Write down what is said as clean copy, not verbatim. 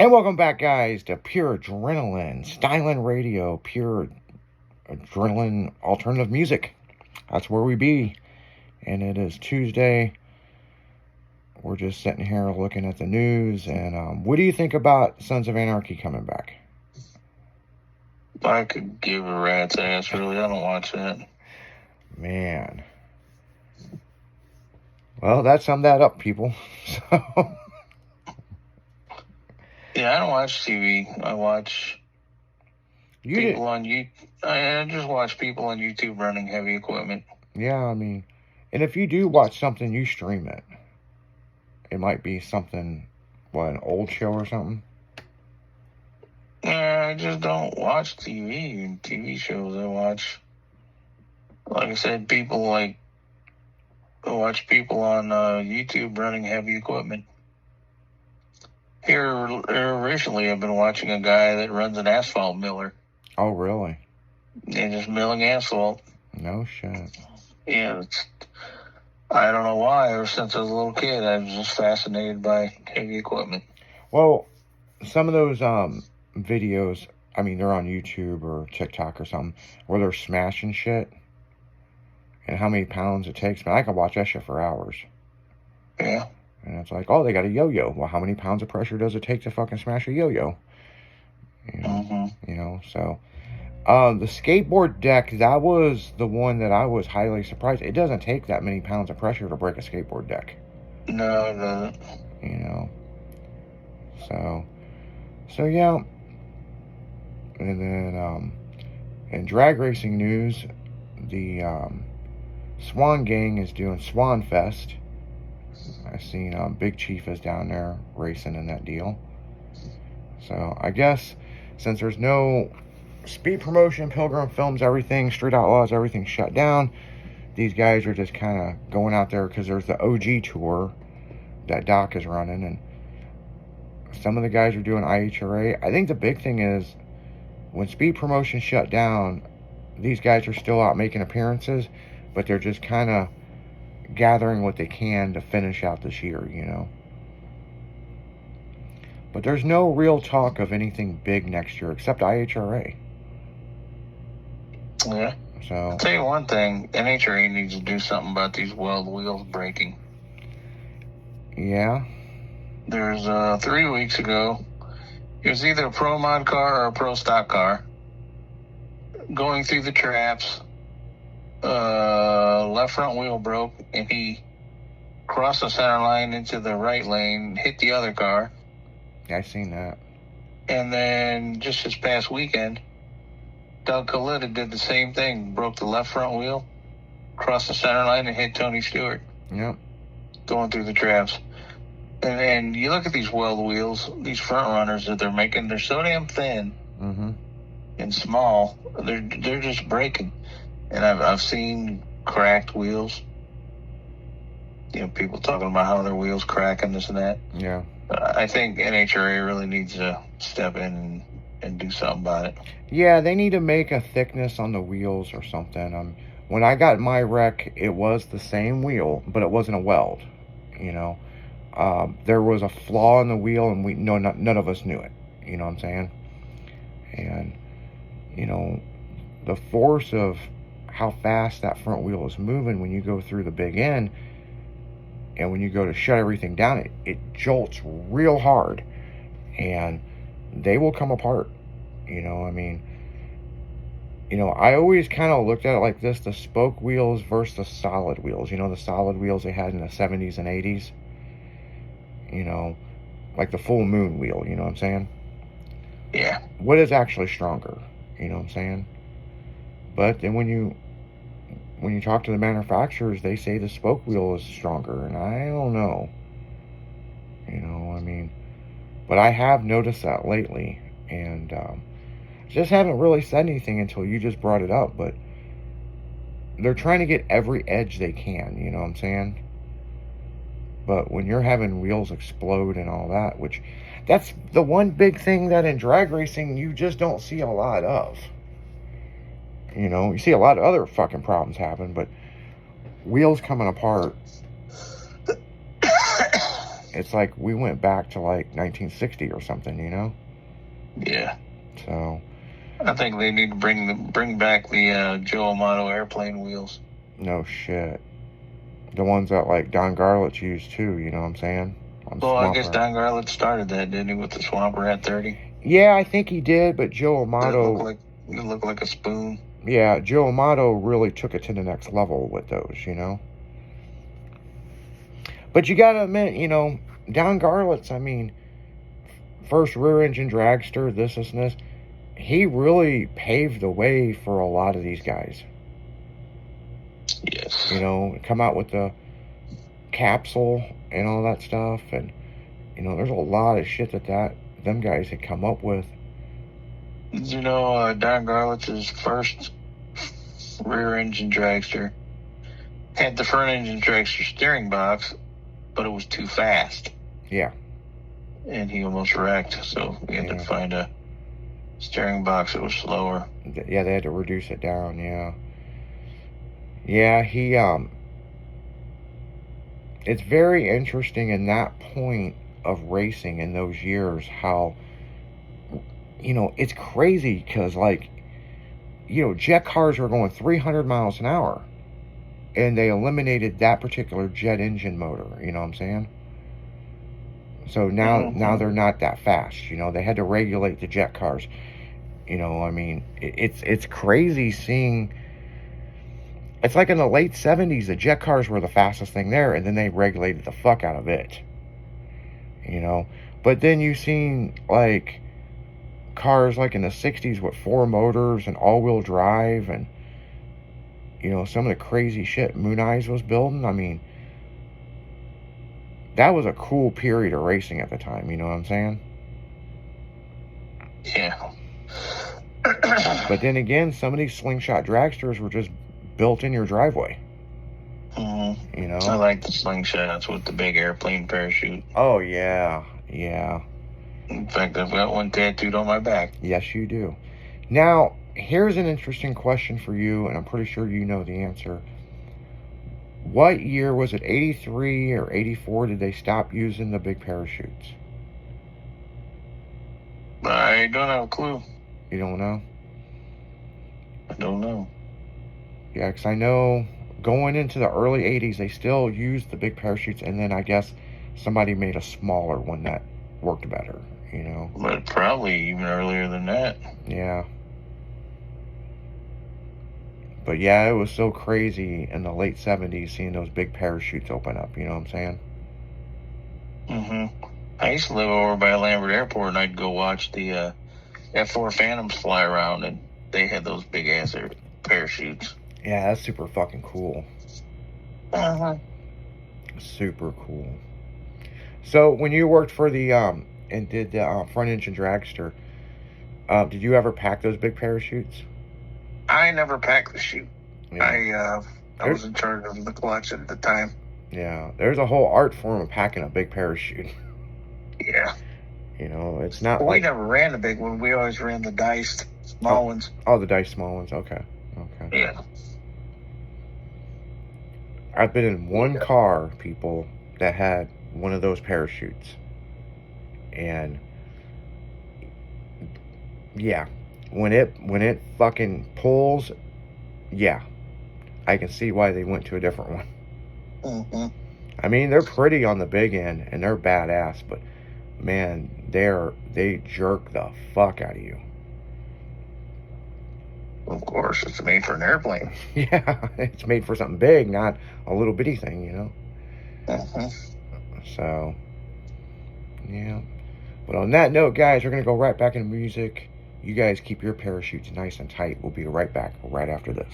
And welcome back, guys, to Pure Adrenaline, Styling Radio, Pure Adrenaline Alternative Music. That's where we be. And it is Tuesday. We're just sitting here looking at the news. And what do you think about Sons of Anarchy coming back? I could give a rat's ass, really. I don't watch that. Man. Well, that summed that up, people. So... Yeah, I don't watch TV. I watch people on YouTube. I just watch people on YouTube running heavy equipment. Yeah, I mean, and if you do watch something, you stream it. It might be something, an old show or something? I just don't watch TV and TV shows. I watch, like I said, I watch people on YouTube running heavy equipment. Here recently, I've been watching a guy that runs an asphalt miller. Oh, really? And just milling asphalt. No shit. Yeah, I don't know why. Ever since I was a little kid, I was just fascinated by heavy equipment. Well, some of those videos, I mean, they're on YouTube or TikTok or something, where they're smashing shit and how many pounds it takes. Man, I can watch that shit for hours. Yeah. And it's like, oh, they got a yo-yo. Well, how many pounds of pressure does it take to fucking smash a yo-yo? So... the skateboard deck, that was the one that I was highly surprised. It doesn't take that many pounds of pressure to break a skateboard deck. No, it doesn't. So yeah. And then, in drag racing news, the Swan Gang is doing Swan Fest. I've seen Big Chief is down there racing in that deal. So I guess since there's no speed promotion, Pilgrim Films, everything, Street Outlaws, everything shut down, these guys are just kind of going out there because there's the OG tour that Doc is running, and some of the guys are doing IHRA. I think the big thing is when speed promotion shut down, these guys are still out making appearances, but they're just kind of gathering what they can to finish out this year, But there's no real talk of anything big next year except IHRA. Yeah. So I'll tell you one thing, NHRA needs to do something about these weld wheels breaking. Yeah. There's 3 weeks ago, it was either a pro mod car or a pro stock car going through the traps. Left front wheel broke, and he crossed the center line into the right lane, hit the other car. Yeah, I've seen that. And then just this past weekend, Doug Coletta did the same thing. Broke the left front wheel, crossed the center line, and hit Tony Stewart. Yep. Going through the traps. And then you look at these weld wheels, these front runners that they're making, they're so damn thin and small, they're just breaking. And I've seen cracked wheels. People talking about how their wheels crack and this and that. Yeah. I think NHRA really needs to step in and do something about it. Yeah, they need to make a thickness on the wheels or something. When I got my wreck, it was the same wheel, but it wasn't a weld. There was a flaw in the wheel, and none of us knew it. You know what I'm saying? And the force of how fast that front wheel is moving when you go through the big end, and when you go to shut everything down, it jolts real hard, and they will come apart. I always kind of looked at it like this: the spoke wheels versus the solid wheels. The solid wheels they had in the 70s and 80s. Like the full moon wheel. You know what I'm saying? Yeah. What is actually stronger? You know what I'm saying? But then when you talk to the manufacturers, they say the spoke wheel is stronger, and I don't know. But I have noticed that lately, and just haven't really said anything until you just brought it up. But they're trying to get every edge they can, you know what I'm saying? But when you're having wheels explode and all that, which that's the one big thing that in drag racing you just don't see a lot of. You see a lot of other fucking problems happen, but wheels coming apart, it's like we went back to like 1960 or something, you know? Yeah. So I think they need to bring back the Joe Amato airplane wheels. no shit. The ones that like Don Garlits used too, you know what I'm saying? Well, I guess Don Garlits started that, didn't he, with the Swamp Rat 30? Yeah, I think he did, but Joe Amato... It looked like a spoon. Yeah, Joe Amato really took it to the next level with those, you know? But you gotta admit, you know, Don Garlits, I mean, first rear-engine dragster, this and this, he really paved the way for a lot of these guys. Yes. You know, come out with the capsule and all that stuff, and you know, there's a lot of shit that them guys had come up with. You know, Don Garlits' first rear-engine dragster had the front-engine dragster steering box, but it was too fast. Yeah. And he almost wrecked, so we had to find a steering box that was slower. Yeah, they had to reduce it down, yeah. Yeah, he, it's very interesting in that point of racing in those years how, you know, it's crazy because, like, you know, jet cars were going 300 miles an hour and they eliminated that particular jet engine motor, you know what I'm saying? So now they're not that fast, you know, they had to regulate the jet cars. You know, I mean, it's crazy seeing. It's like in the late 70s, the jet cars were the fastest thing there, and then they regulated the fuck out of it. You know, but then you've seen like cars like in the 60s with 4 motors and all-wheel drive, and you know, some of the crazy shit Moon Eyes was building. I mean, that was a cool period of racing at the time, you know what I'm saying? Yeah. But then again, some of these slingshot dragsters were just built in your driveway. Mm-hmm. You know? I like the slingshots with the big airplane parachute. Oh, yeah. Yeah. In fact, I've got one tattooed on my back. Yes, you do. Now, here's an interesting question for you, and I'm pretty sure you know the answer. What year was it, 83 or 84, did they stop using the big parachutes? I don't have a clue. You don't know? I don't know. Yeah, because I know going into the early 80s, they still used the big parachutes, and then I guess somebody made a smaller one that worked better, you know? But probably even earlier than that. Yeah. But yeah, it was so crazy in the late 70s seeing those big parachutes open up, you know what I'm saying? Mm-hmm. I used to live over by Lambert Airport, and I'd go watch the F-4 Phantoms fly around, and they had those big-ass parachutes. Yeah, that's super fucking cool. Uh-huh. Super cool. So, when you worked for the, and did the front-engine dragster, did you ever pack those big parachutes? I never packed the chute. Yeah. I was in charge of the clutch at the time. Yeah, there's a whole art form of packing a big parachute. Yeah. You know, it's not well, like... We never ran the big one. We always ran the diced small ones. Oh, the diced small ones. Okay. Yeah. I've been in one car, people, that had one of those parachutes. And yeah, when it fucking pulls, yeah, I can see why they went to a different one. Mm-hmm. I mean, they're pretty on the big end and they're badass, but man, they jerk the fuck out of you. Of course, it's made for an airplane. Yeah, it's made for something big, not a little bitty thing, you know? Mm-hmm. So, yeah. But on that note, guys, we're going to go right back into music. You guys keep your parachutes nice and tight. We'll be right back right after this.